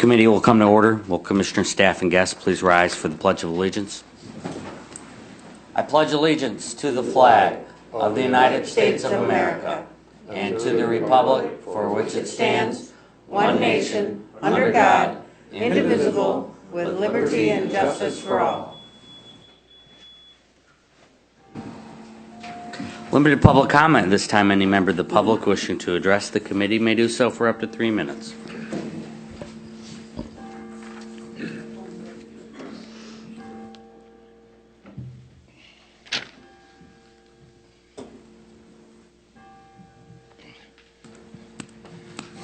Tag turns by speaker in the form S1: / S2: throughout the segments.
S1: committee will come to order. Will Commissioner, staff, and guests please rise for the Pledge of Allegiance? I pledge allegiance to the flag of the United States of America and to the republic for which it stands, one nation, under God, indivisible, with liberty and justice for all. Limited public comment. At this time, any member of the public wishing to address the committee may do so for up to 3 minutes.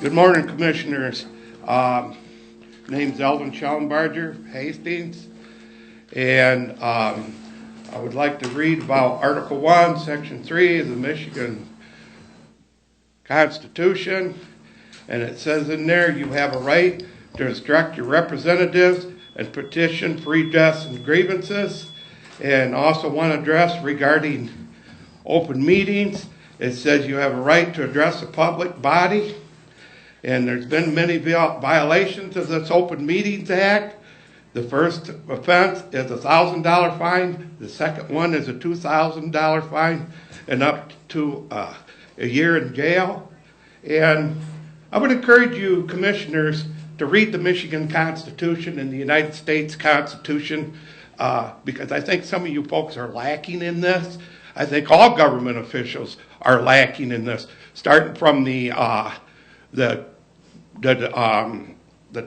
S2: Good morning, Commissioners. Name's Elvin Schaumbarger, Hastings, and I would like to read about Article 1, Section 3 of the Michigan Constitution, and it says in there you have a right to instruct your representatives and petition for redress and grievances, and also one address regarding open meetings. It says you have a right to address a public body. And there's been many violations of this Open Meetings Act. The first offense is a $1,000 fine. The second one is a $2,000 fine and up to a year in jail. And I would encourage you, Commissioners, to read the Michigan Constitution and the United States Constitution because I think some of you folks are lacking in this. I think all government officials are lacking in this, starting from the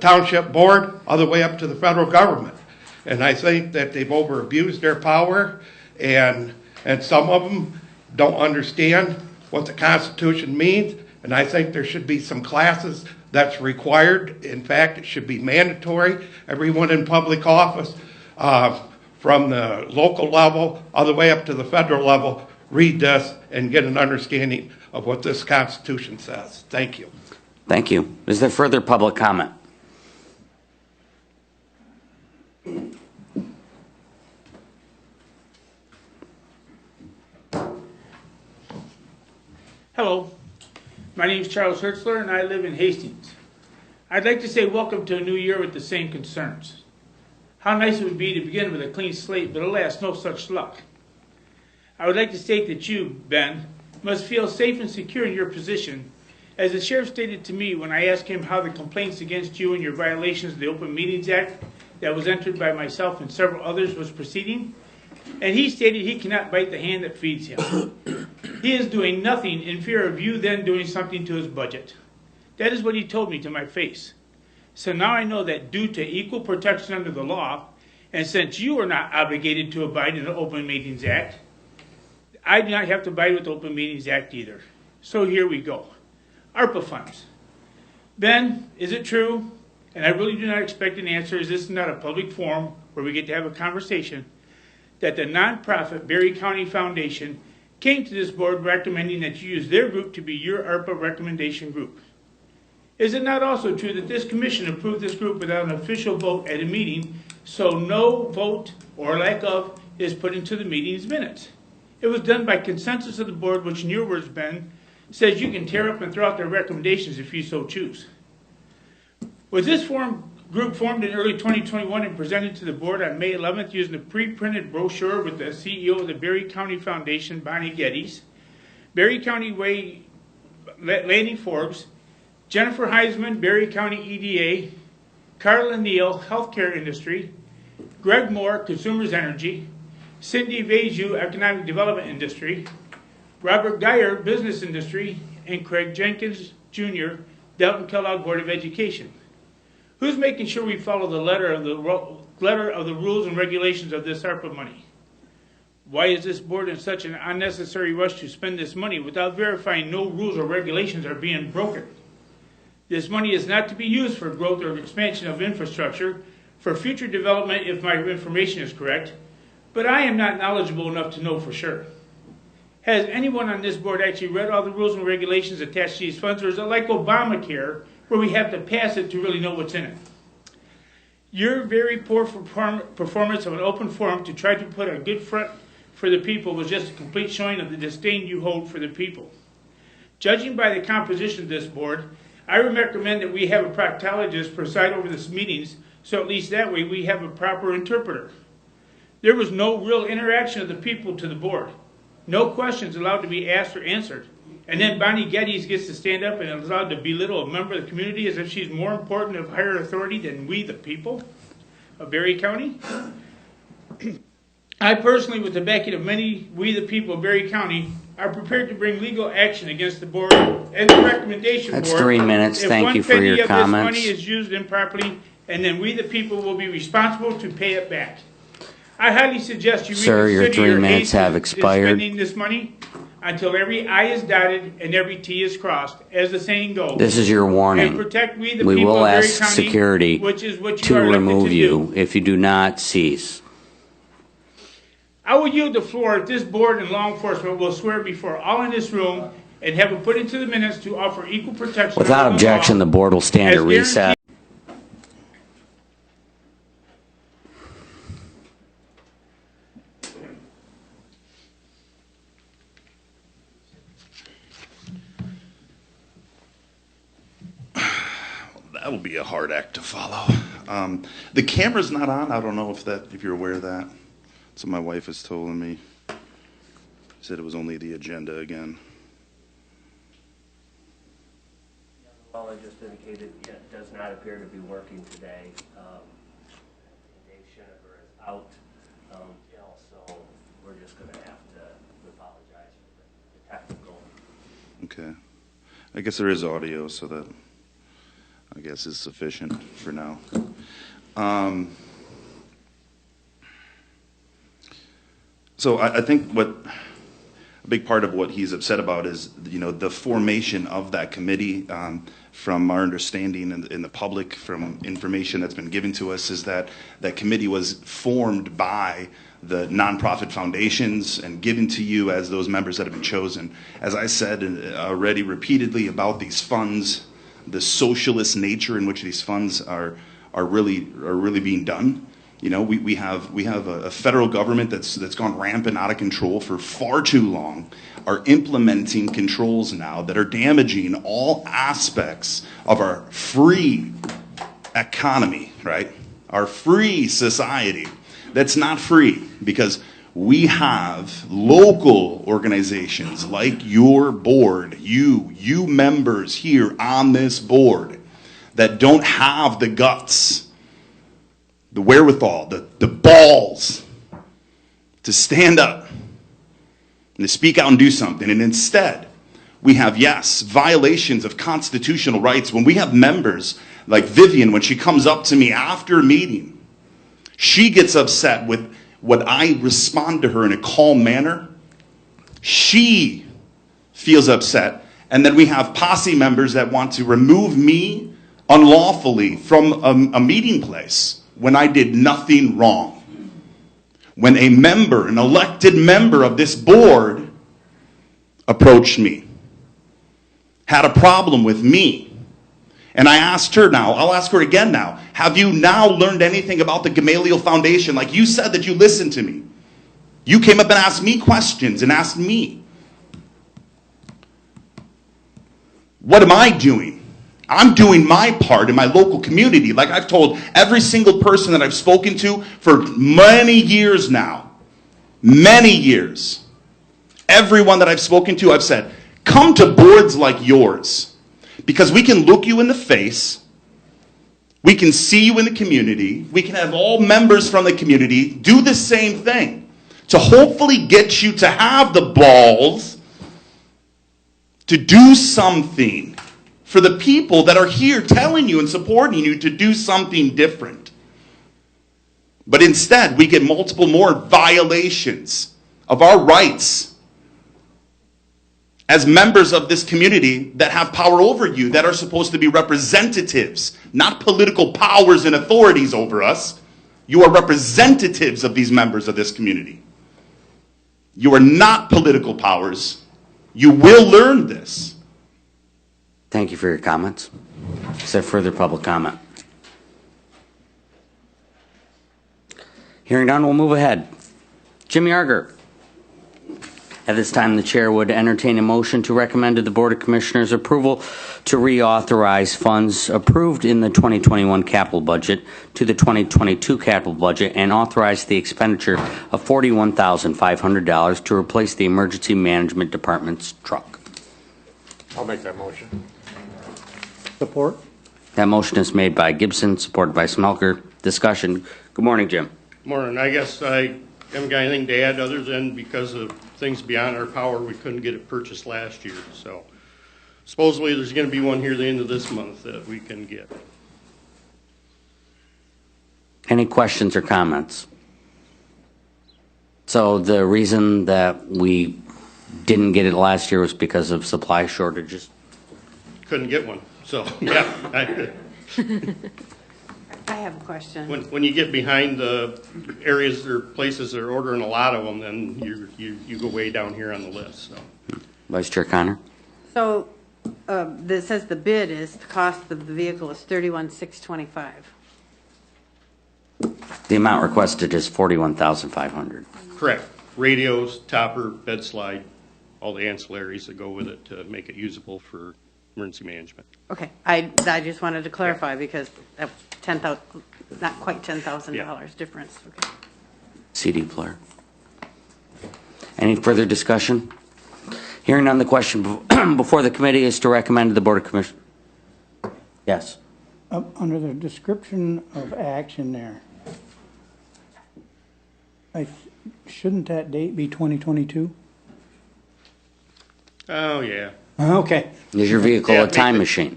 S2: township board all the way up to the federal government. And I think that they've over-abused their power, and some of them don't understand what the Constitution means, and I think there should be some classes that's required. In fact, it should be mandatory. Everyone in public office, from the local level all the way up to the federal level, read this and get an understanding of what this Constitution says. Thank you.
S1: Thank you. Is there further public comment?
S3: Hello, my name is Charles Hertzler and I live in Hastings. I'd like to say welcome to a new year with the same concerns. How nice it would be to begin with a clean slate, but alas, no such luck. I would like to state that you, Ben, must feel safe and secure in your position. As the sheriff stated to me when I asked him how the complaints against you and your violations of the Open Meetings Act that was entered by myself and several others was proceeding, and he stated he cannot bite the hand that feeds him. He is doing nothing in fear of you then doing something to his budget. That is what he told me to my face. So now I know that due to equal protection under the law, and since you are not obligated to abide in the Open Meetings Act, I do not have to abide with the Open Meetings Act either. So here we go. ARPA funds. Ben, is it true, and I really do not expect an answer, as this is not a public forum where we get to have a conversation, that the nonprofit Berry County Foundation came to this board recommending that you use their group to be your ARPA recommendation group? Is it not also true that this commission approved this group without an official vote at a meeting, so no vote or lack of is put into the meeting's minutes? It was done by consensus of the board, which in your words, Ben, says you can tear up and throw out their recommendations if you so choose. Was this group formed in early 2021 and presented to the board on May 11th using a pre-printed brochure with the CEO of the Berry County Foundation, Bonnie Geddes, Berry County Way, Lanny Forbes, Jennifer Heisman, Berry County EDA, Carla Neal, Healthcare Industry, Greg Moore, Consumers Energy, Cindy Veju, Economic Development Industry, Robert Geyer, Business Industry, and Craig Jenkins, Jr., Delton Kellogg Board of Education. Who's making sure we follow the letter of the rules and regulations of this ARPA money? Why is this board in such an unnecessary rush to spend this money without verifying no rules or regulations are being broken? This money is not to be used for growth or expansion of infrastructure, for future development if my information is correct, but I am not knowledgeable enough to know for sure. Has anyone on this board actually read all the rules and regulations attached to these funds, or is it like Obamacare, where we have to pass it to really know what's in it? Your very poor performance of an open forum to try to put a good front for the people was just a complete showing of the disdain you hold for the people. Judging by the composition of this board, I would recommend that we have a proctologist preside over these meetings, so at least that way we have a proper interpreter. There was no real interaction of the people to the board. No questions allowed to be asked or answered. And then Bonnie Geddes gets to stand up and is allowed to belittle a member of the community as if she's more important of higher authority than we, the people of Berry County. I personally, with the backing of many, we the people of Berry County, are prepared to bring legal action against the board and the recommendation board.
S1: That's 3 minutes.
S3: If
S1: Thank you for your
S3: If 1 penny of
S1: comments.
S3: this money is used improperly, and then we the people will be responsible to pay it back. I highly suggest you
S1: Sir, your
S3: reconsider
S1: 3
S3: your
S1: minutes
S3: haste
S1: have
S3: in
S1: expired.
S3: spending this money until every I is dotted and every T is crossed, as the saying goes.
S1: This is your
S3: And
S1: warning.
S3: protect we the
S1: We
S3: people
S1: will
S3: of Berry
S1: ask
S3: County,
S1: security
S3: which is what you
S1: to
S3: are elected
S1: remove
S3: to
S1: you
S3: do.
S1: if you do not cease.
S3: I will yield the floor if this board and law enforcement will swear before all in this room and have it put into the minutes to offer equal protection.
S1: Without
S3: under the law,
S1: objection, the board will stand
S3: as
S1: at recess.
S3: guaranteed.
S4: That will be a hard act to follow. The camera's not on. I don't know if you're aware of that. So my wife has told me. She said it was only the agenda again.
S5: Well, I just indicated it does not appear to be working today. Dave Schiniger is out ill, so we're just going to have to apologize for the technical.
S4: Okay. I guess there is audio, so that I guess is sufficient for now. So I think a big part of what he's upset about is, the formation of that committee. From our understanding in the public, from information that's been given to us, is that that committee was formed by the nonprofit foundations and given to you as those members that have been chosen. As I said already repeatedly about these funds, the socialist nature in which these funds are really being done. We have a federal government that's gone rampant out of control for far too long, are implementing controls now that are damaging all aspects of our free economy, right? Our free society that's not free, because we have local organizations like your board, you members here on this board, that don't have the guts, the wherewithal, the balls to stand up and to speak out and do something. And instead, we have, yes, violations of constitutional rights. When we have members like Vivian, when she comes up to me after a meeting, she gets upset with what I respond to her in a calm manner. She feels upset. And then we have posse members that want to remove me unlawfully from a meeting place when I did nothing wrong. When a member, an elected member of this board, approached me, had a problem with me, and I asked her now, I'll ask her again now, have you now learned anything about the Gamaliel Foundation? Like you said that you listened to me. You came up and asked me questions and asked me. What am I doing? I'm doing my part in my local community, like I've told every single person that I've spoken to for many years now. Many years. Everyone that I've spoken to, I've said, come to boards like yours, because we can look you in the face, we can see you in the community, we can have all members from the community do the same thing to hopefully get you to have the balls to do something for the people that are here telling you and supporting you to do something different. But instead, we get multiple more violations of our rights as members of this community that have power over you, that are supposed to be representatives, not political powers and authorities over us. You are representatives of these members of this community. You are not political powers. You will learn this.
S1: Thank you for your comments. Is there further public comment? Hearing none, we'll move ahead. Jimmy Arger. At this time, the chair would entertain a motion to recommend to the Board of Commissioners approval to reauthorize funds approved in the 2021 capital budget to the 2022 capital budget and authorize the expenditure of $41,500 to replace the Emergency Management Department's truck.
S6: I'll make that motion.
S7: Support.
S1: That motion is made by Gibson, supported by Smelker. Discussion. Good morning, Jim.
S6: Morning. I guess I haven't got anything to add other than because of things beyond our power, we couldn't get it purchased last year. So supposedly there's going to be one here the end of this month that we can get.
S1: Any questions or comments? So the reason that we didn't get it last year was because of supply shortages?
S6: Couldn't get one. So, yeah.
S8: I have a question.
S6: When you get behind the areas or places that are ordering a lot of them, then you go way down here on the list. So.
S1: Vice Chair Connor?
S8: So, this says the bid is, the cost of the vehicle is $31,625.
S1: The amount requested is $41,500.
S6: Correct. Radios, topper, bed slide, all the ancillaries that go with it to make it usable for emergency management.
S8: Okay, I just wanted to clarify because that was 10,000, not quite $10,000 difference. Okay.
S1: CD player. Any further discussion? Hearing none, the question before the committee is to recommend to the Board of Commissioners. Yes.
S7: Under the description of action there, shouldn't that date be 2022?
S6: Oh, yeah.
S7: Okay.
S1: Is your vehicle
S6: Yeah,
S1: a time
S6: makes
S1: machine?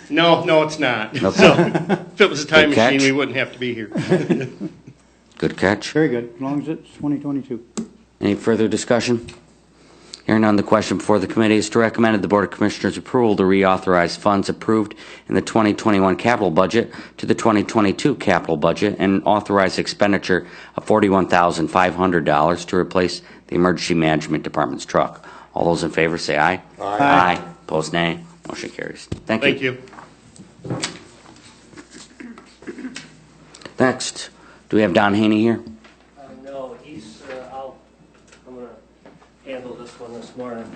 S6: No, it's not.
S1: Okay.
S6: So if it was a time
S1: Good catch.
S6: machine, we wouldn't have to be here.
S1: Good catch.
S7: Very good, as long as it's 2022.
S1: Any further discussion? Hearing none, the question before the committee is to recommend to the Board of Commissioners approval to reauthorize funds approved in the 2021 capital budget to the 2022 capital budget and authorize expenditure of $41,500 to replace the Emergency Management Department's truck. All those in favor say aye. Aye. Opposed, nay. Motion carries. Thank you.
S6: Thank you.
S1: Next, do we have Don Haney here?
S5: No, I'm going to handle this one this morning.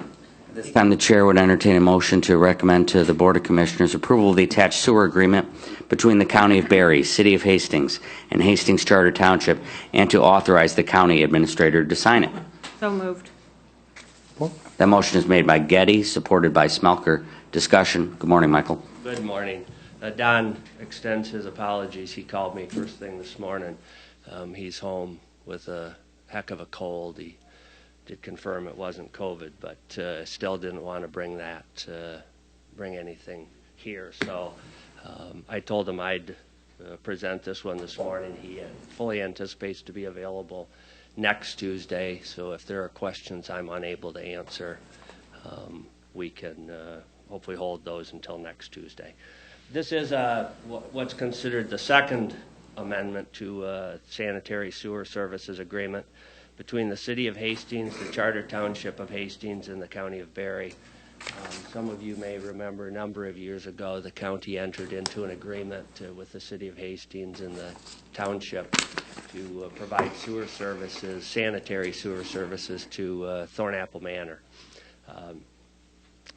S1: This time the chair would entertain a motion to recommend to the Board of Commissioners approval of the attached sewer agreement between the County of Barry, City of Hastings, and Hastings Charter Township, and to authorize the county administrator to sign it.
S8: So moved.
S1: That motion is made by Getty, supported by Smelker. Discussion. Good morning, Michael.
S5: Good morning. Don extends his apologies. He called me first thing this morning. He's home with a heck of a cold. He did confirm it wasn't COVID, but still didn't want to bring anything here. So I told him I'd present this one this morning. He fully anticipates to be available next Tuesday, so if there are questions I'm unable to answer, we can hopefully hold those until next Tuesday. This is what's considered the second amendment to sanitary sewer services agreement between the City of Hastings, the Charter Township of Hastings, and the County of Barry. Some of you may remember a number of years ago the county entered into an agreement with the City of Hastings and the township to provide sewer services, sanitary sewer services to Thornapple Manor.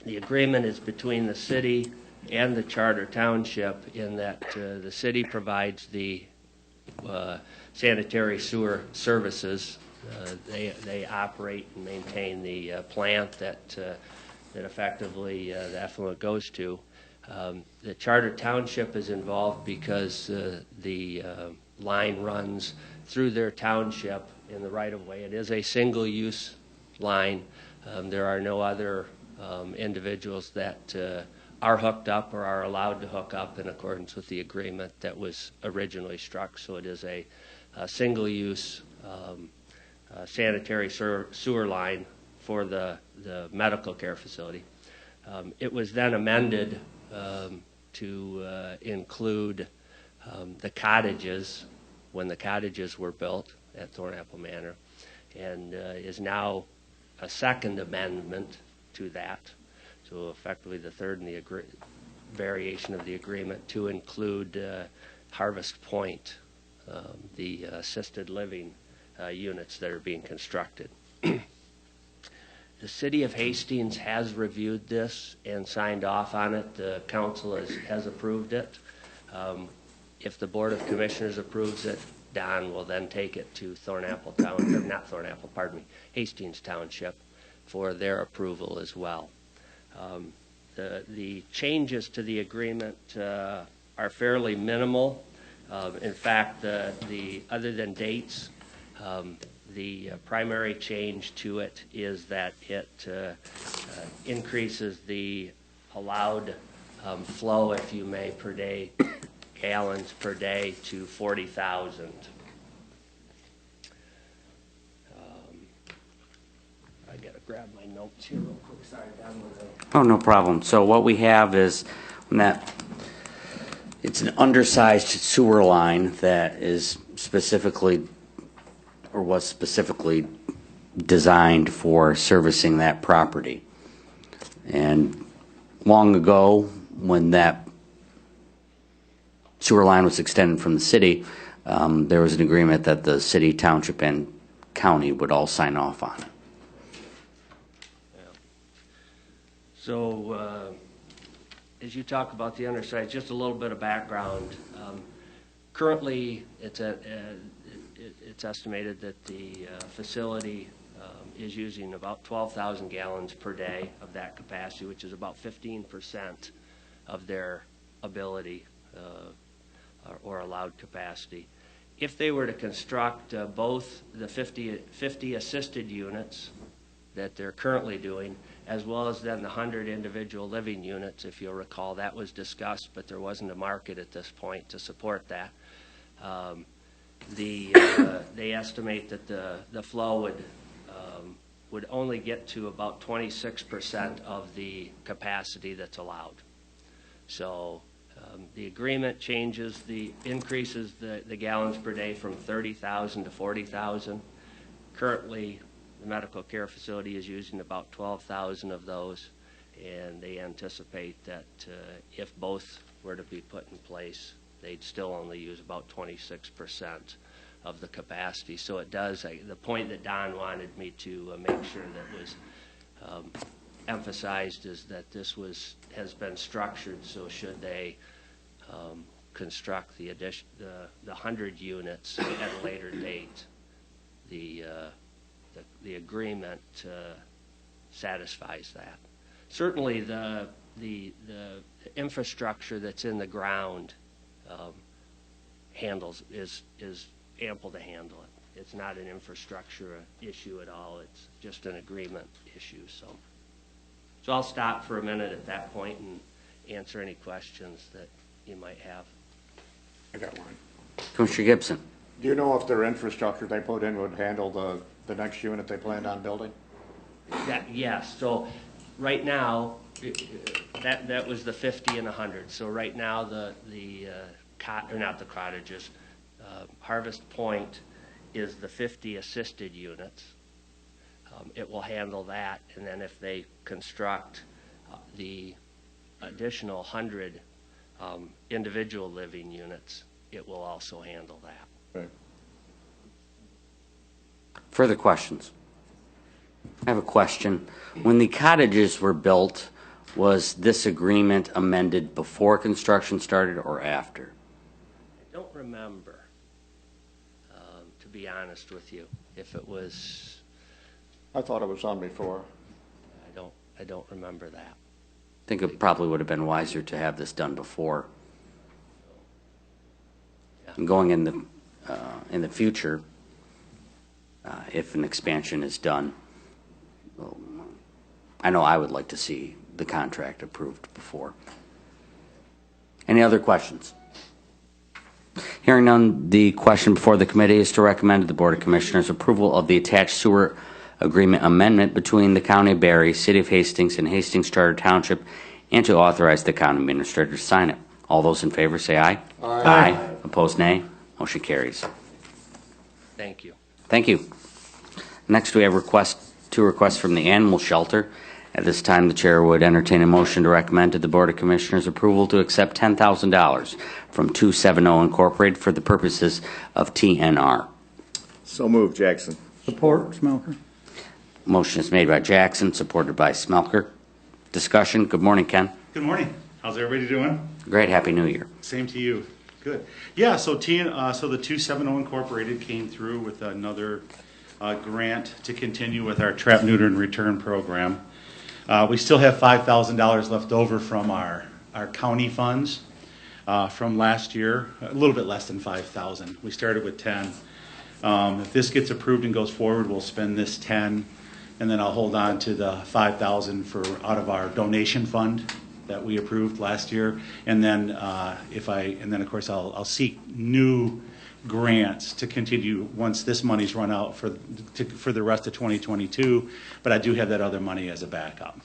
S5: The agreement is between the city and the Charter Township in that the city provides the sanitary sewer services. They operate and maintain the plant that effectively the effluent goes to. The Charter Township is involved because the line runs through their township in the right-of-way. It is a single-use line. There are no other individuals that are hooked up or are allowed to hook up in accordance with the agreement that was originally struck. So it is a single-use sanitary sewer line for the medical care facility. It was then amended to include the cottages when the cottages were built at Thornapple Manor, and is now a second amendment to that. So effectively the third in the variation of the agreement to include Harvest Point, the assisted living units that are being constructed. The city of Hastings has reviewed this and signed off on it. The council has approved it. If the Board of Commissioners approves it, Don will then take it to Hastings Township for their approval as well. The changes to the agreement are fairly minimal. In fact, other than dates, the primary change to it is that it increases the allowed flow, if you may, per day, gallons per day to 40,000. I gotta grab my notes here real quick. Sorry, Don.
S1: Oh, no problem. So what we have is it's an undersized sewer line that is specifically, or was specifically designed for servicing that property. And long ago, when that sewer line was extended from the city, there was an agreement that the city, township, and county would all sign off on it.
S5: So, as you talk about the undersized, just a little bit of background. Currently, it's estimated that the facility is using about 12,000 gallons per day of that capacity, which is about 15% of their ability or allowed capacity. If they were to construct both the 50 assisted units that they're currently doing, as well as then the 100 individual living units, if you'll recall, that was discussed, but there wasn't a market at this point to support that. They estimate that the flow would only get to about 26% of the capacity that's allowed. So the agreement increases the gallons per day from 30,000 to 40,000. Currently, the medical care facility is using about 12,000 of those, and they anticipate that if both were to be put in place, they'd still only use about 26% of the capacity. So it does, the point that Don wanted me to make sure that was emphasized is that this has been structured so should they construct the 100 units at a later date, the agreement satisfies that. Certainly, the infrastructure that's in the ground is ample to handle it. It's not an infrastructure issue at all. It's just an agreement issue. So I'll stop for a minute at that point and answer any questions that you might have.
S9: I got one.
S1: Commissioner Gibson.
S9: Do you know if their infrastructure they put in would handle the next unit they planned on building?
S5: Yes. So right now, that was the 50 and 100. So right now, not the cottages, Harvest Point is the 50 assisted units. It will handle that, and then if they construct the additional 100 individual living units, it will also handle that.
S9: Right.
S1: Further questions? I have a question. When the cottages were built, was this agreement amended before construction started or after?
S5: I don't remember, to be honest with you, if it was.
S9: I thought it was on before.
S5: I don't remember that.
S1: I think it probably would have been wiser to have this done before.
S5: Yeah.
S1: And going in the future, if an expansion is done, well, I know I would like to see the contract approved before. Any other questions? Hearing none, the question before the committee is to recommend to the Board of Commissioners approval of the attached sewer agreement amendment between the County of Barry, City of Hastings, and Hastings Charter Township, and to authorize the county administrator to sign it. All those in favor say aye. Aye. Opposed, nay. Motion carries.
S5: Thank you.
S1: Thank you. Next, we have two requests from the Animal Shelter. At this time, the chair would entertain a motion to recommend to the Board of Commissioners approval to accept $10,000 from 270 Incorporated for the purposes of TNR.
S10: So moved, Jackson.
S7: Support, Smelker.
S1: Motion is made by Jackson, supported by Smelker. Discussion. Good morning, Ken.
S10: Good morning. How's everybody doing?
S1: Great. Happy New Year.
S10: Same to you. Good. Yeah, so the 270 Incorporated came through with another grant to continue with our trap, neuter, and return program. We still have $5,000 left over from our county funds from last year, a little bit less than 5,000. We started with 10. If this gets approved and goes forward, we'll spend this 10, and then I'll hold on to the 5,000 for out of our donation fund that we approved last year, and then of course I'll seek new grants to continue once this money's run out for the rest of 2022. But I do have that other money as a backup.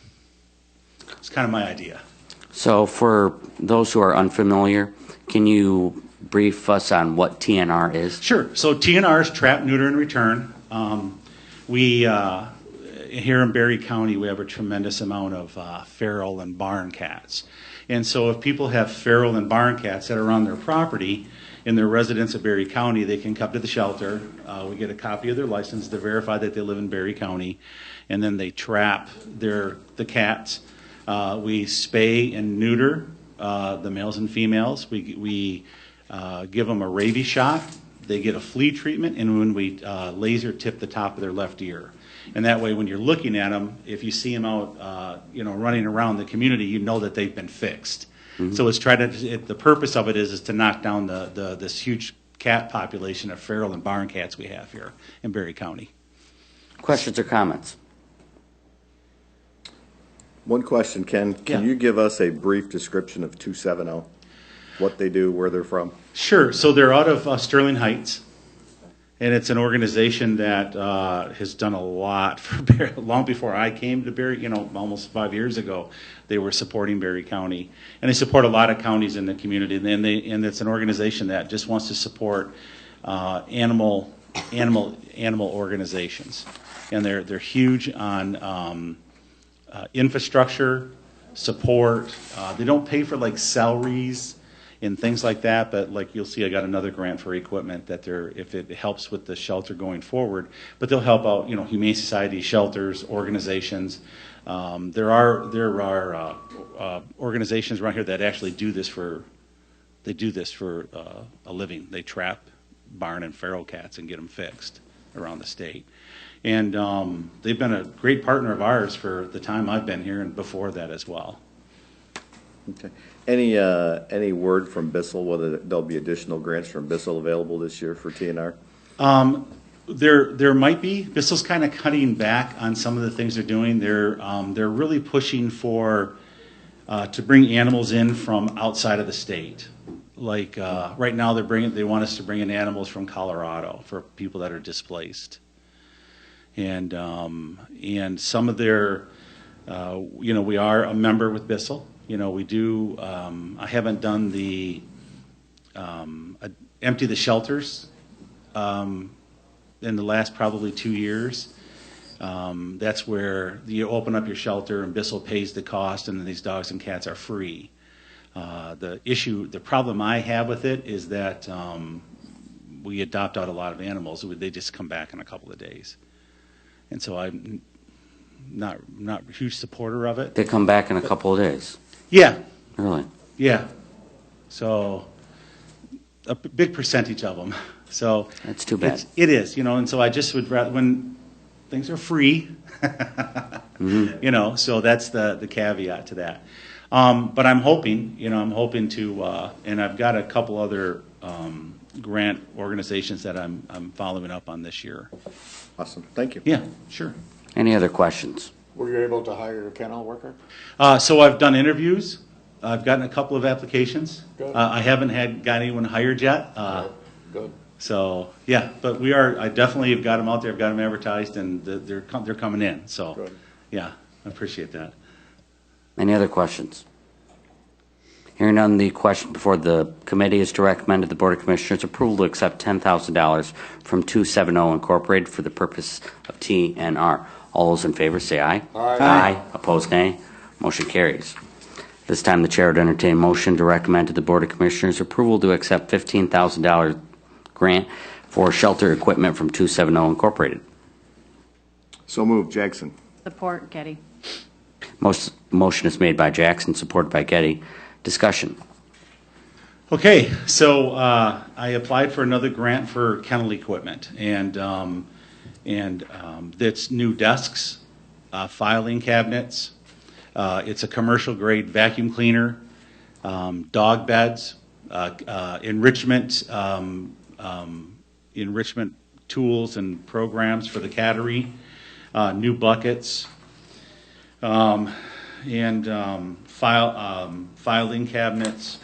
S10: It's kind of my idea.
S1: So for those who are unfamiliar, can you brief us on what TNR is?
S10: Sure. So TNR is trap, neuter, and return. We here in Berry County, we have a tremendous amount of feral and barn cats. And so if people have feral and barn cats that are on their property in their residence of Berry County, they can come to the shelter. We get a copy of their license to verify that they live in Berry County, and then they trap the cats. We spay and neuter the males and females. We give them a rabies shot. They get a flea treatment, and when we laser tip the top of their left ear. And that way, when you're looking at them, if you see them out, running around the community, you know that they've been fixed. Mm-hmm. So the purpose of it is to knock down this huge cat population of feral and barn cats we have here in Berry County.
S1: Questions or comments?
S11: One question, Ken. Can you give us a brief description of 270? What they do, where they're from?
S10: Sure. So they're out of Sterling Heights. And it's an organization that has done a lot for Berry. Long before I came to Berry, almost 5 years ago, they were supporting Berry County, and they support a lot of counties in the community. And it's an organization that just wants to support animal organizations, and they're huge on infrastructure support. They don't pay for like salaries and things like that, but like you'll see, I got another grant for equipment that if it helps with the shelter going forward, but they'll help out, Humane Society, shelters, organizations. There are organizations around here that actually do this for a living. They trap barn and feral cats and get them fixed around the state. And they've been a great partner of ours for the time I've been here and before that as well.
S11: Okay. Any word from Bissell whether there'll be additional grants from Bissell available this year for TNR?
S10: There might be. Bissell's kind of cutting back on some of the things they're doing. They're really pushing to bring animals in from outside of the state. Like right now, they want us to bring in animals from Colorado for people that are displaced. And some of their, we are a member with Bissell. We do, I haven't done the empty the shelters in the last probably 2 years. That's where you open up your shelter and Bissell pays the cost, and then these dogs and cats are free. The problem I have with it is that we adopt out a lot of animals. They just come back in a couple of days. And so I'm not a huge supporter of it.
S1: They come back in a couple of days.
S10: Yeah.
S1: Really?
S10: Yeah. So a big percentage of them. So
S1: that's too bad.
S10: It is, and so I just would rather, when things are free,
S1: mm-hmm.
S10: So that's the caveat to that. But I'm hoping to, and I've got a couple other grant organizations that I'm following up on this year.
S11: Awesome. Thank you.
S10: Yeah, sure.
S1: Any other questions?
S9: Were you able to hire a kennel worker?
S10: So I've done interviews. I've gotten a couple of applications.
S9: Good.
S10: I haven't got anyone hired yet.
S9: Good.
S10: So yeah, but I definitely have got them out there. I've got them advertised, and they're coming in. So
S9: good.
S10: Yeah, I appreciate that.
S1: Any other questions? Hearing none, the question before the committee is to recommend to the Board of Commissioners approval to accept $10,000 from 270 Incorporated for the purpose of TNR. All those in favor say aye.
S9: Aye.
S1: Aye. Opposed, nay. Motion carries. This time the chair would entertain a motion to recommend to the Board of Commissioners approval to accept $15,000 grant for shelter equipment from 270 Incorporated.
S11: So moved, Jackson.
S8: Support, Getty.
S1: Motion is made by Jackson, supported by Getty. Discussion.
S10: Okay, so I applied for another grant for kennel equipment, and that's new desks, filing cabinets. It's a commercial grade vacuum cleaner, dog beds, enrichment tools and programs for the cattery, new buckets, filing cabinets,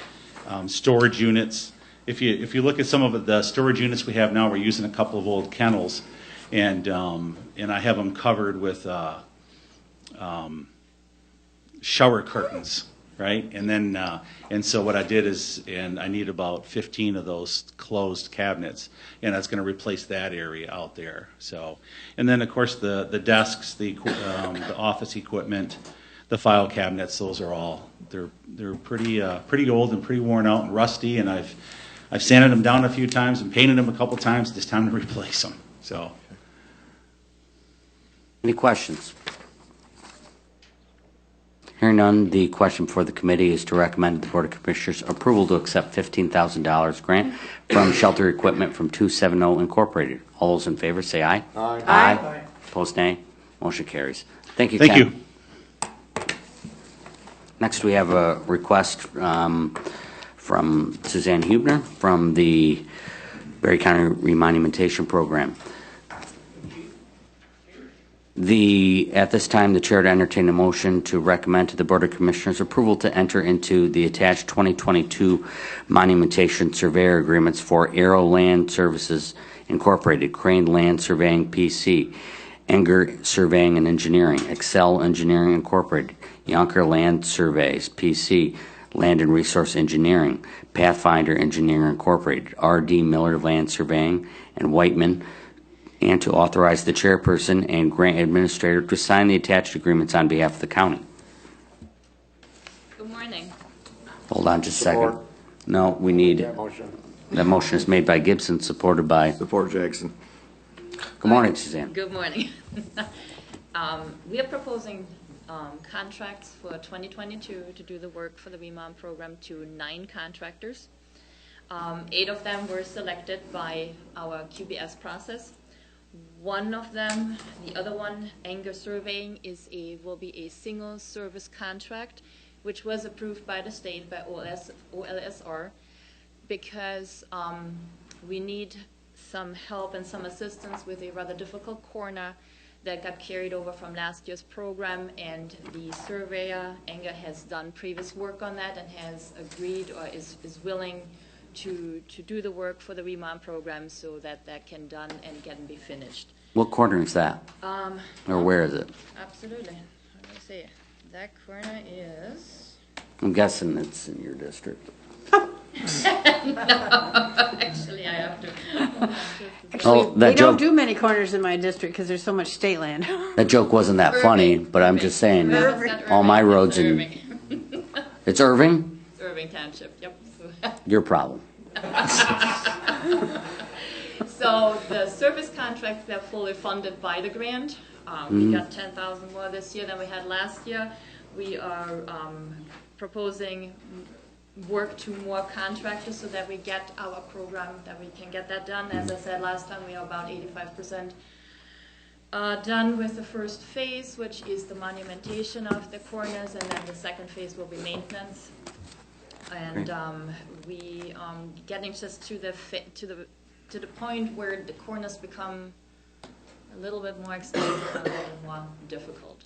S10: storage units. If you look at some of the storage units we have now, we're using a couple of old kennels, and I have them covered with shower curtains, right? And then and so what I did is, and I need about 15 of those closed cabinets, and that's going to replace that area out there. So, and then of course the desks, the office equipment, the file cabinets, those are all they're pretty old and pretty worn out and rusty, and I've sanded them down a few times and painted them a couple times. It's time to replace them. So,
S1: Any questions? Hearing none, the question for the committee is to recommend the Board of Commissioners approval to accept $15,000 grant from Shelter Equipment from 270 Incorporated. All those in favor say aye.
S9: Aye.
S1: Aye. Opposed, nay. Motion carries. Thank you,
S10: thank
S1: Ken.
S10: you.
S1: Next, we have a request from Suzanne Hubner from the Berry County Remonumentation Program. At this time, the chair to entertain a motion to recommend to the Board of Commissioners approval to enter into the attached 2022 monumentation surveyor agreements for Aero Land Services Incorporated, Crane Land Surveying PC, Enger Surveying and Engineering, Excel Engineering Incorporated, Yonker Land Surveys PC, Land and Resource Engineering, Pathfinder Engineering Incorporated, R.D. Miller Land Surveying, and Whiteman, and to authorize the chairperson and grant administrator to sign the attached agreements on behalf of the county.
S12: Good morning.
S1: Hold on just a second.
S9: Support.
S1: No, we need,
S9: That motion.
S1: that motion is made by Gibson, supported by,
S11: Support, Jackson.
S1: good morning, Suzanne.
S12: Good morning. We are proposing contracts for 2022 to do the work for the REMOM program to 9 contractors. 8 of them were selected by our QBS process. One of them, the other one, Enger Surveying, will be a single service contract, which was approved by the state, by OLSR, because we need some help and some assistance with a rather difficult corner that got carried over from last year's program, and the surveyor, Enger, has done previous work on that and has agreed or is willing to do the work for the REMOM program so that can done and can be finished.
S1: What corner is that? Or where is it?
S12: Absolutely. Let me see. That corner is...
S1: I'm guessing it's in your district.
S12: No, actually I have to...
S1: Oh,
S8: We
S1: that
S8: don't
S1: joke,
S8: do many corners in my district because there's so much state land.
S1: that joke wasn't that funny,
S12: Irving.
S1: but I'm just saying,
S12: No, it's not
S1: all my
S12: Irving,
S1: roads
S12: it's
S1: in,
S12: Irving.
S1: it's Irving?
S12: It's Irving Township, yep.
S1: Your problem.
S12: So the service contracts, they're fully funded by the grant. We got 10,000 more this year than we had last year. We are proposing work to more contractors so that we get our program, that we can get that done. As I said last time, we are about 85% done with the first phase, which is the monumentation of the corners, and then the second phase will be maintenance. And we getting just to the point where the corners become a little bit more expensive and a little more difficult.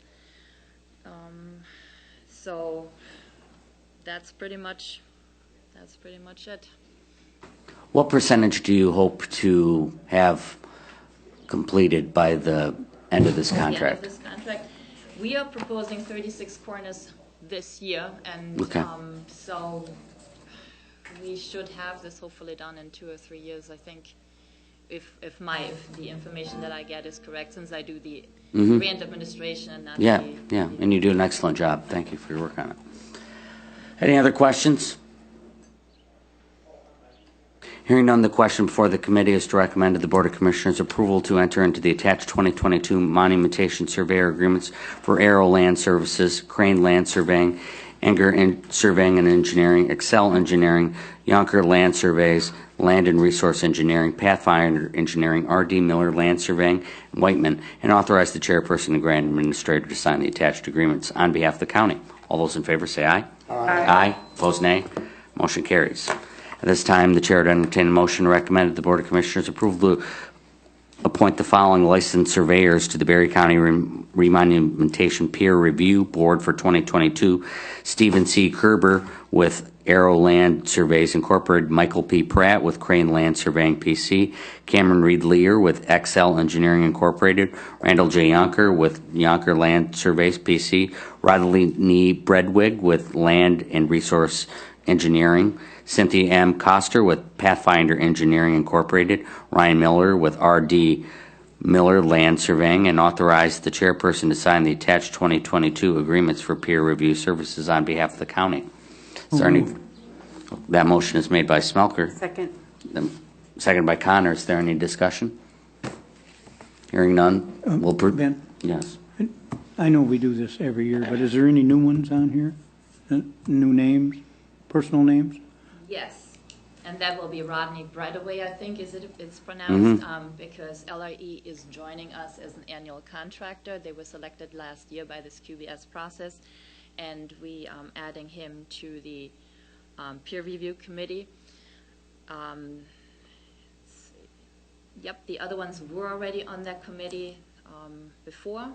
S12: So that's pretty much it.
S1: What percentage do you hope to have completed by the end of this
S12: At the end of
S1: contract?
S12: this contract, we are proposing 36 corners this year, and
S1: Okay.
S12: so we should have this hopefully done in 2 or 3 years, I think, if the information that I get is correct, since I do the grant administration and not
S1: Yeah,
S12: the...
S1: yeah, and you do an excellent job. Thank you for your work on it. Any other questions? Hearing none, the question before the committee is to recommend to the Board of Commissioners approval to enter into the attached 2022 monumentation surveyor agreements for Aero Land Services, Crane Land Surveying, Enger Surveying and Engineering, Excel Engineering, Yonker Land Surveys, Land and Resource Engineering, Pathfinder Engineering, R.D. Miller Land Surveying, and Whiteman, and authorize the chairperson and grant administrator to sign the attached agreements on behalf of the county. All those in favor say aye.
S8: Aye.
S1: Aye. Opposed, nay. Motion carries. At this time, the chair would entertain a motion to recommend that the Board of Commissioners approve to appoint the following licensed surveyors to the Berry County Remonumentation Peer Review Board for 2022. Stephen C. Kerber with Aero Land Surveys Incorporated, Michael P. Pratt with Crane Land Surveying PC, Cameron Reed Lear with XL Engineering Incorporated, Randall J. Yonker with Yonker Land Surveys PC, Rodney Bredwig with Land and Resource Engineering, Cynthia M. Coster with Pathfinder Engineering Incorporated, Ryan Miller with R.D. Miller Land Surveying, and authorize the chairperson to sign the attached 2022 agreements for peer review services on behalf of the county. Is there any? That motion is made by Smelker.
S8: Second.
S1: Seconded by Connor. Is there any discussion? Hearing none.
S7: Ben,
S1: Yes.
S7: I know we do this every year, but is there any new ones on here? New names, personal names?
S12: Yes, and that will be Rodney Bredaway, I think it's pronounced, because LRE is joining us as an annual contractor. They were selected last year by this QBS process, and we adding him to the peer review committee. Yep, the other ones were already on that committee before,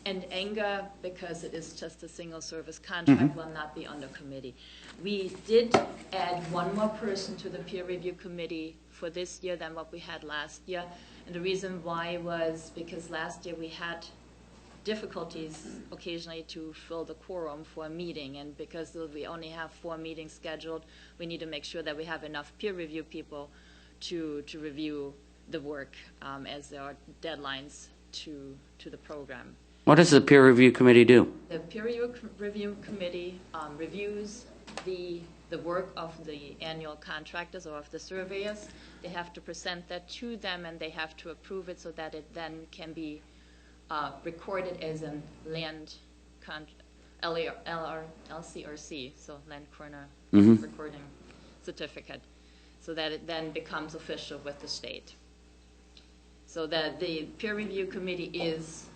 S12: and Enger, because it is just a single service contract, will not be on the committee. We did add one more person to the peer review committee for this year than what we had last year, and the reason why was because last year we had difficulties occasionally to fill the quorum for a meeting, and because we only have 4 meetings scheduled, we need to make sure that we have enough peer review people to review the work as there are deadlines to the program.
S1: What does the peer review committee do?
S12: The peer review committee reviews the work of the annual contractors or of the surveyors. They have to present that to them, and they have to approve it so that it then can be recorded as a land LCRC, so Land Corner Recording Certificate, so that it then becomes official with the state. So that the peer review committee is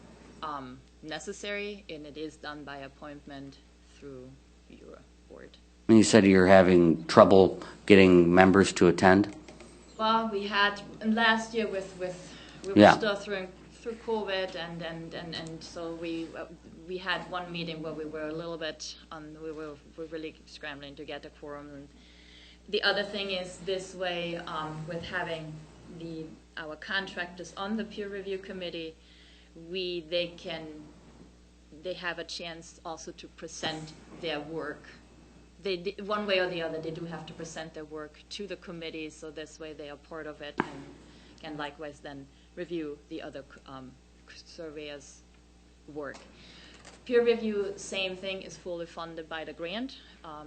S12: necessary, and it is done by appointment through your board.
S1: And you said you're having trouble getting members to attend?
S12: Well, we had last year we were still through COVID, and so we had one meeting where we were a little bit we're really scrambling to get a quorum. And the other thing is this way, with having our contractors on the peer review committee, they have a chance also to present their work. One way or the other, they do have to present their work to the committee, so this way they are part of it and can likewise then review the other surveyors' work. Peer review, same thing, is fully funded by the grant.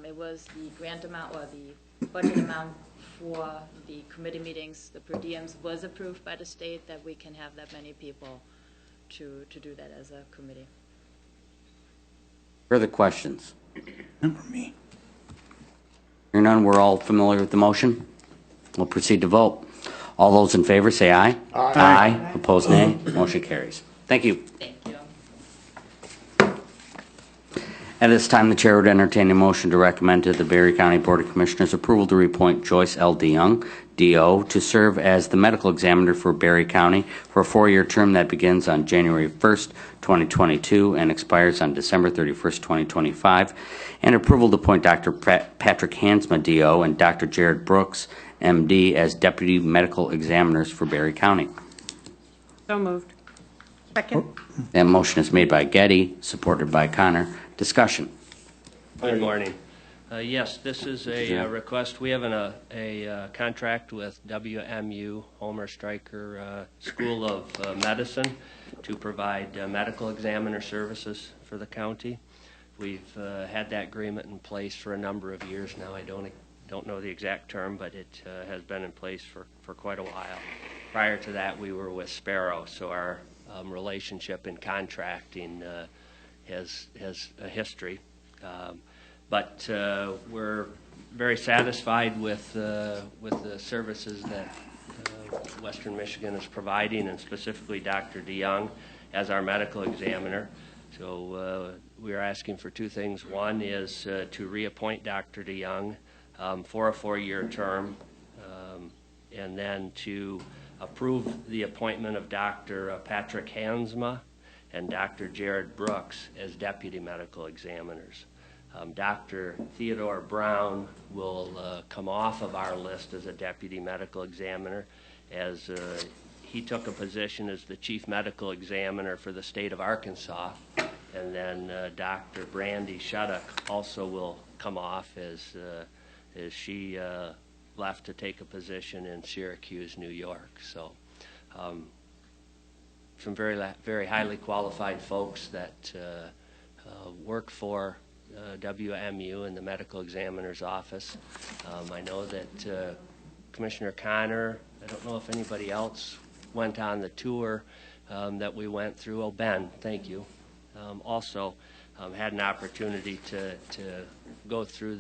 S12: It was the grant amount or the budget amount for the committee meetings, the per diems, was approved by the state that we can have that many people to do that as a committee.
S1: Further questions?
S7: Number me.
S1: Hearing none, we're all familiar with the motion. We'll proceed to vote. All those in favor say aye.
S9: Aye.
S1: Aye. Opposed, nay. Motion carries. Thank you.
S12: Thank you.
S1: At this time, the chair would entertain a motion to recommend to the Berry County Board of Commissioners approval to reappoint Joyce L. DeYoung, D.O., to serve as the medical examiner for Berry County for a 4-year term that begins on January 1st, 2022 and expires on December 31st, 2025, and approval to appoint Dr. Patrick Hansma, D.O., and Dr. Jared Brooks, M.D., as deputy medical examiners for Berry County.
S8: So moved. Second.
S1: That motion is made by Getty, supported by Connor. Discussion.
S5: Good morning. Yes, this is a request. We have a contract with WMU, Homer Stryker School of Medicine, to provide medical examiner services for the county. We've had that agreement in place for a number of years now. I don't don't know the exact term, but it has been in place for quite a while. Prior to that, we were with Sparrow, so our relationship in contracting has a history. But we're very satisfied with the services that Western Michigan is providing, and specifically Dr. DeYoung as our medical examiner. So we are asking for two things. One is to reappoint Dr. DeYoung for a 4-year term, and then to approve the appointment of Dr. Patrick Hansma and Dr. Jared Brooks as deputy medical examiners. Dr. Theodore Brown will come off of our list as a deputy medical examiner, as he took a position as the chief medical examiner for the state of Arkansas. And then Dr. Brandy Shudock also will come off as she left to take a position in Syracuse, New York. So some very highly qualified folks that work for WMU and the medical examiner's office. I know that Commissioner Connor, I don't know if anybody else went on the tour that we went through. Oh, Ben, thank you. Also had an opportunity to go through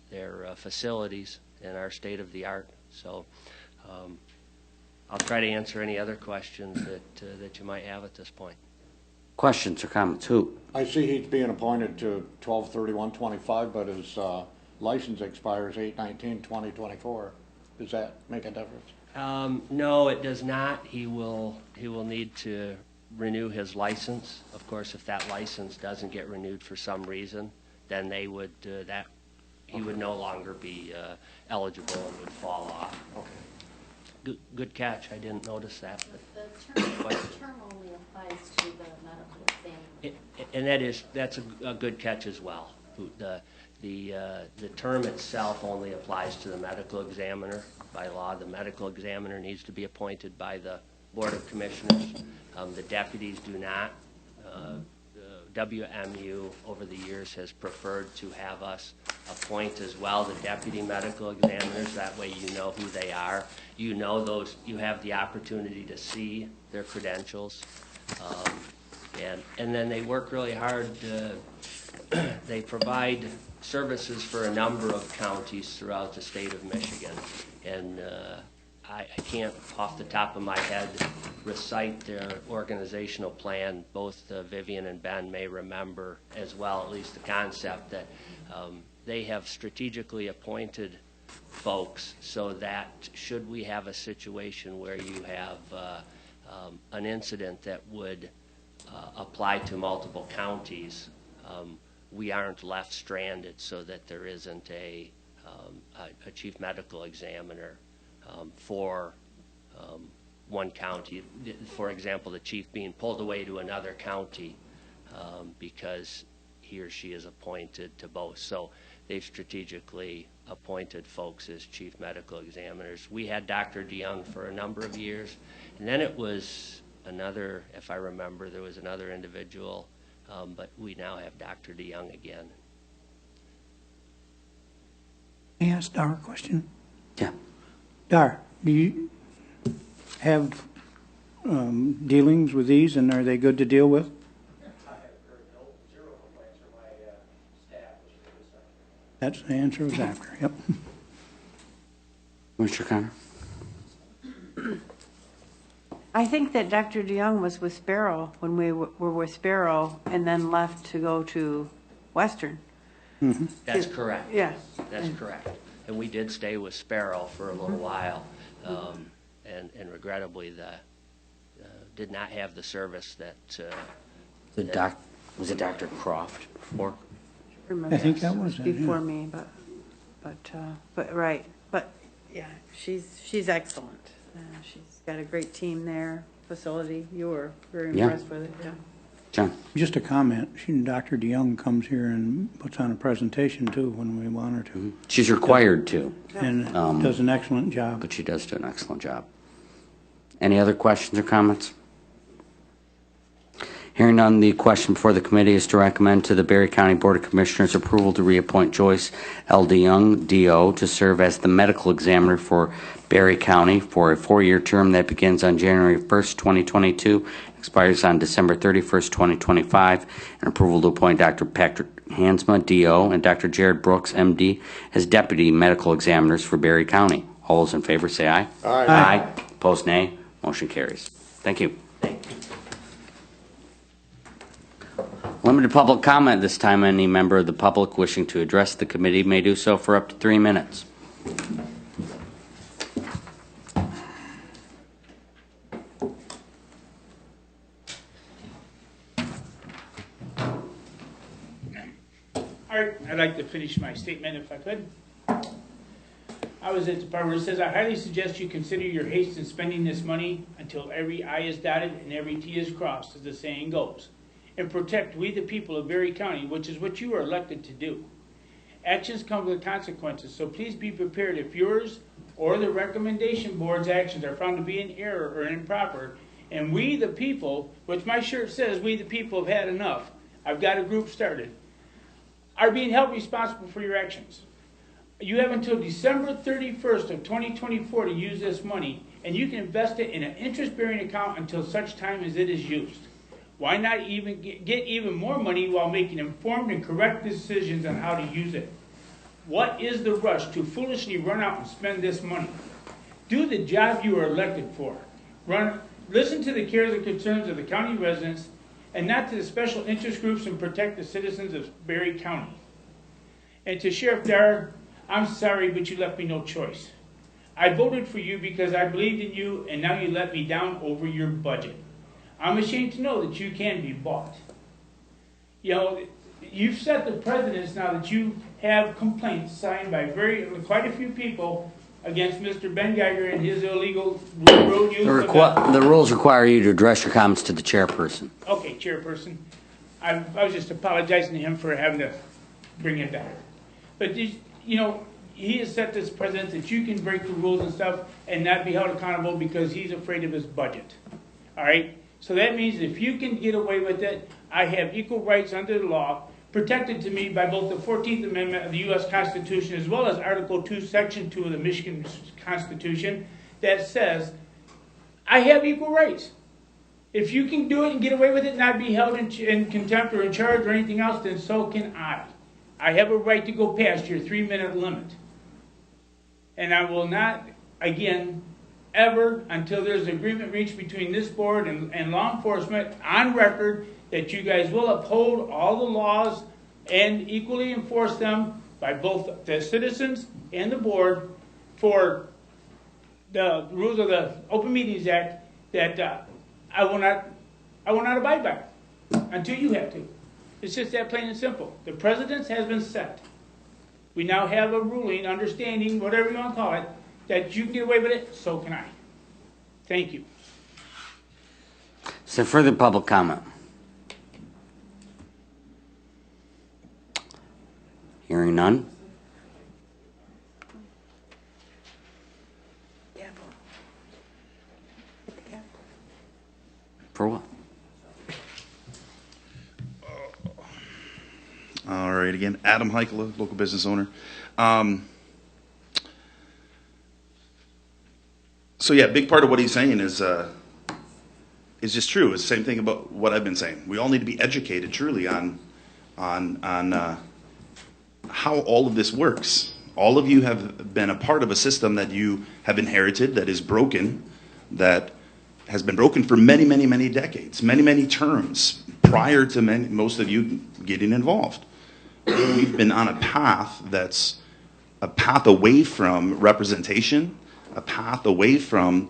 S5: their facilities and our state-of-the-art. So I'll try to answer any other questions that you might have at this point.
S1: Questions or comments? Who?
S9: I see he's being appointed to 12/31/25, but his license expires 8/19/2024. Does that make a difference?
S5: No, it does not. He will need to renew his license. Of course, if that license doesn't get renewed for some reason, then they would he would no longer be eligible and would fall off.
S9: Okay.
S5: Good catch. I didn't notice that.
S13: The term only applies to the medical examiner.
S5: And that's a good catch as well. The term itself only applies to the medical examiner. By law, the medical examiner needs to be appointed by the Board of Commissioners. The deputies do not. WMU over the years has preferred to have us appoint as well the deputy medical examiners. That way you know who they are. You know those. You have the opportunity to see their credentials. And then they work really hard. They provide services for a number of counties throughout the state of Michigan. And I can't, off the top of my head, recite their organizational plan. Both Vivian and Ben may remember as well, at least the concept that they have strategically appointed folks so that should we have a situation where you have an incident that would apply to multiple counties, we aren't left stranded so that there isn't a chief medical examiner for one county. For example, the chief being pulled away to another county because he or she is appointed to both. So they've strategically appointed folks as chief medical examiners. We had Dr. DeYoung for a number of years, and then it was another, if I remember, there was another individual, but we now have Dr. DeYoung again.
S7: May I ask Dar a question?
S1: Yeah.
S7: Dar, do you have dealings with these, and are they good to deal with?
S5: I have zero complaints from my staff.
S7: That's the answer was after, yep.
S1: Mr. Connor?
S8: I think that Dr. DeYoung was with Sparrow when we were with Sparrow and then left to go to Western.
S7: Mm-hmm.
S5: That's correct.
S8: Yeah.
S5: That's correct. And we did stay with Sparrow for a little while, and regrettably did not have the service that.
S1: Was it Dr. Croft before?
S8: Remember,
S7: I think that was it,
S8: before
S7: yeah.
S8: me, but right, but yeah, she's excellent. She's got a great team there, facility. You were very
S1: Yeah.
S8: impressed with it. Yeah.
S1: John?
S7: Just a comment. Dr. DeYoung comes here and puts on a presentation too when we want her to,
S1: She's required to,
S7: and does an excellent job.
S1: but she does do an excellent job. Any other questions or comments? Hearing none, the question before the committee is to recommend to the Berry County Board of Commissioners approval to reappoint Joyce L. DeYoung, D.O., to serve as the medical examiner for Berry County for a 4-year term that begins on January 1st, 2022, expires on December 31st, 2025, and approval to appoint Dr. Patrick Hansma, D.O., and Dr. Jared Brooks, M.D., as deputy medical examiners for Berry County. All those in favor say aye.
S9: Aye.
S1: Aye. Opposed, nay. Motion carries. Thank you. Limited public comment this time. Any member of the public wishing to address the committee may do so for up to 3 minutes.
S3: All right, I'd like to finish my statement if I could. I was at the part where it says, I highly suggest you consider your haste in spending this money until every I is dotted and every T is crossed, as the saying goes, and protect we the people of Berry County, which is what you are elected to do. Actions come with consequences, so please be prepared if yours or the recommendation board's actions are found to be in error or improper, and we the people, which my shirt says we the people have had enough, I've got a group started, are being held responsible for your actions. You have until December 31st of 2024 to use this money, and you can invest it in an interest-bearing account until such time as it is used. Why not even get even more money while making informed and correct decisions on how to use it? What is the rush to foolishly run out and spend this money? Do the job you are elected for. Listen to the cares and concerns of the county residents and not to the special interest groups, and protect the citizens of Berry County. And to Sheriff Dyer, I'm sorry, but you left me no choice. I voted for you because I believed in you, and now you let me down over your budget. I'm ashamed to know that you can be bought. You know, you've set the precedence now that you have complaints signed by quite a few people against Mr. Ben Geiger and his illegal road use.
S1: The rules require you to address your comments to the chairperson.
S3: Okay, chairperson. I was just apologizing to him for having to bring it back. But, you know, he has set this precedent that you can break the rules and stuff and not be held accountable because he's afraid of his budget. All right? So that means if you can get away with it, I have equal rights under the law, protected to me by both the 14th Amendment of the U.S. Constitution as well as Article 2, Section 2 of the Michigan Constitution that says I have equal rights. If you can do it and get away with it and not be held in contempt or in charge or anything else, then so can I. I have a right to go past your 3-minute limit. And I will not, again, ever, until there's an agreement reached between this board and law enforcement on record, that you guys will uphold all the laws and equally enforce them by both the citizens and the board for the rules of the Open Meetings Act that I will not abide by until you have to. It's just that plain and simple. The precedence has been set. We now have a ruling, understanding, whatever you want to call it, that you can get away with it, so can I. Thank you.
S1: Is there further public comment? Hearing none. For what?
S4: All right, again, Adam Heikkila, local business owner. So yeah, a big part of what he's saying is just true. It's the same thing about what I've been saying. We all need to be educated truly on how all of this works. All of you have been a part of a system that you have inherited that is broken, that has been broken for many, many, many decades, many, many terms prior to most of you getting involved. We've been on a path that's a path away from representation, a path away from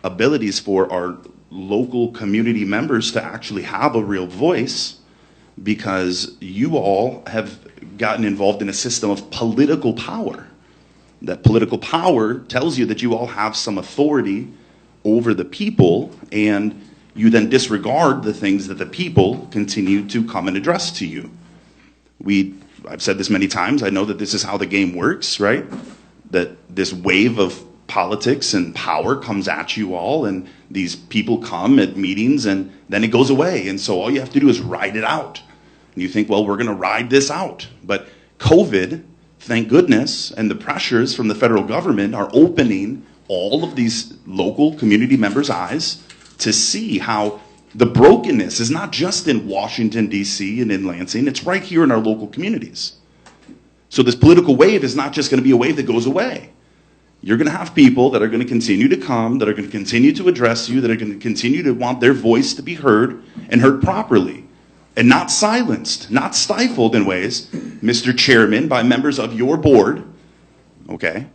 S4: abilities for our local community members to actually have a real voice, because you all have gotten involved in a system of political power. That political power tells you that you all have some authority over the people, and you then disregard the things that the people continue to come and address to you. I've said this many times, I know that this is how the game works, right? That this wave of politics and power comes at you all, and these people come at meetings, and then it goes away. And so all you have to do is ride it out. And you think, well, we're going to ride this out. But COVID, thank goodness, and the pressures from the federal government are opening all of these local community members' eyes to see how the brokenness is not just in Washington, D.C. and in Lansing, it's right here in our local communities. So this political wave is not just going to be a wave that goes away. You're going to have people that are going to continue to come, that are going to continue to address you, that are going to continue to want their voice to be heard and heard properly, and not silenced, not stifled in ways, Mr. Chairman, by members of your board, okay,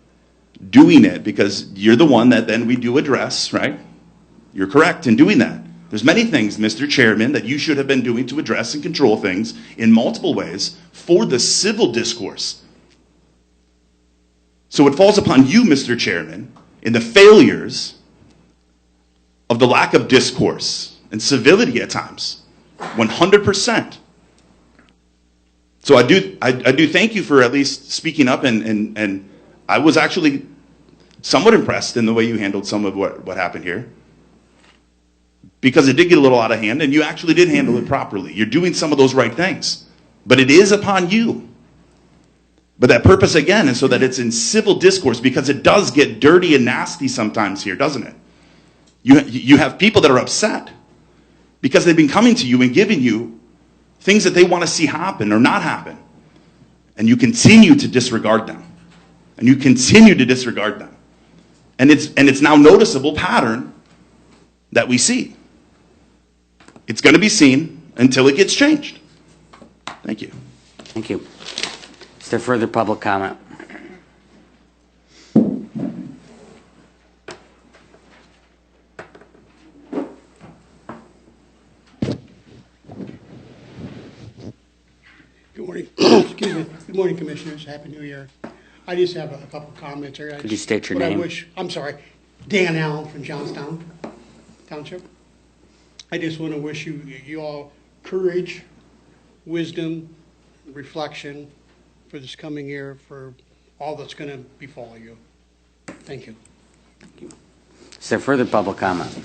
S4: doing it because you're the one that then we do address, right? You're correct in doing that. There's many things, Mr. Chairman, that you should have been doing to address and control things in multiple ways for the civil discourse. So it falls upon you, Mr. Chairman, in the failures of the lack of discourse and civility at times, 100%. So I do thank you for at least speaking up, and I was actually somewhat impressed in the way you handled some of what happened here. Because it did get a little out of hand, and you actually did handle it properly. You're doing some of those right things. But it is upon you. But that purpose, again, is so that it's in civil discourse, because it does get dirty and nasty sometimes here, doesn't it? You have people that are upset because they've been coming to you and giving you things that they want to see happen or not happen. And you continue to disregard them. And you continue to disregard them. And it's now noticeable pattern that we see. It's going to be seen until it gets changed. Thank you.
S1: Thank you. Is there further public comment?
S14: Good morning. Excuse me. Good morning, Commissioners. Happy New Year. I just have a couple comments here.
S1: Could you state your name?
S14: I'm sorry. Dan Allen from Johnstown Township. I just want to wish you all courage, wisdom, reflection for this coming year, for all that's going to befall you. Thank you.
S1: Thank you. Is there further public comment?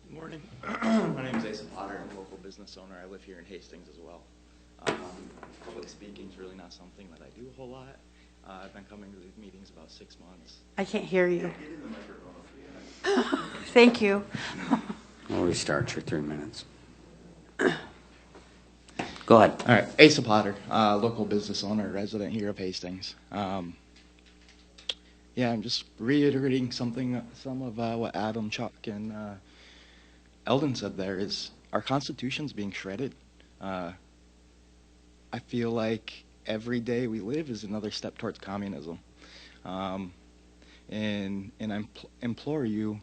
S15: Good morning. My name is Asa Potter. I'm a local business owner. I live here in Hastings as well. Public speaking is really not something that I do a whole lot. I've been coming to these meetings about 6 months.
S8: I can't hear you. Thank you.
S1: We'll restart your 3 minutes. Go ahead.
S15: All right. Asa Potter, local business owner, resident here of Hastings. Yeah, I'm just reiterating some of what Adam, Chuck, and Eldon said there is our Constitution's being shredded. I feel like every day we live is another step towards communism. And I implore you,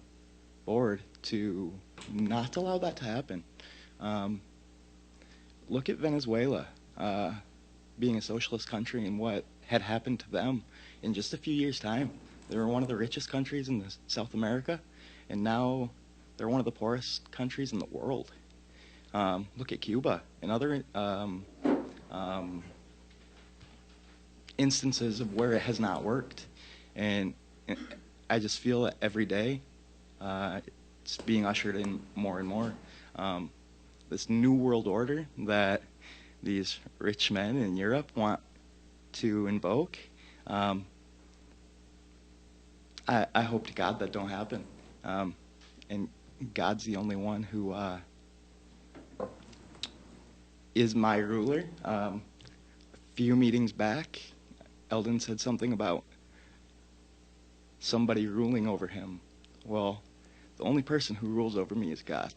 S15: board, to not allow that to happen. Look at Venezuela, being a socialist country, and what had happened to them in just a few years' time. They were one of the richest countries in South America, and now they're one of the poorest countries in the world. Look at Cuba and other instances of where it has not worked. And I just feel that every day it's being ushered in more and more. This new world order that these rich men in Europe want to invoke, I hope to God that don't happen. And God's the only one who is my ruler. A few meetings back, Eldon said something about somebody ruling over him. Well, the only person who rules over me is God.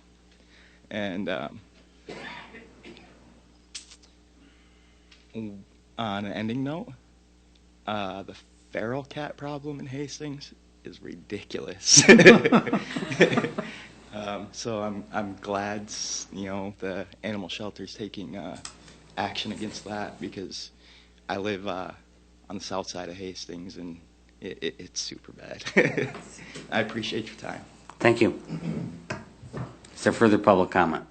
S15: And on an ending note, the feral cat problem in Hastings is ridiculous. So I'm glad, the animal shelter's taking action against that, because I live on the south side of Hastings, and it's super bad. I appreciate your time.
S1: Thank you. Is there further public comment?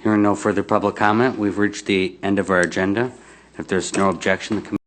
S1: Hearing no further public comment, we've reached the end of our agenda. If there's no objection, the committee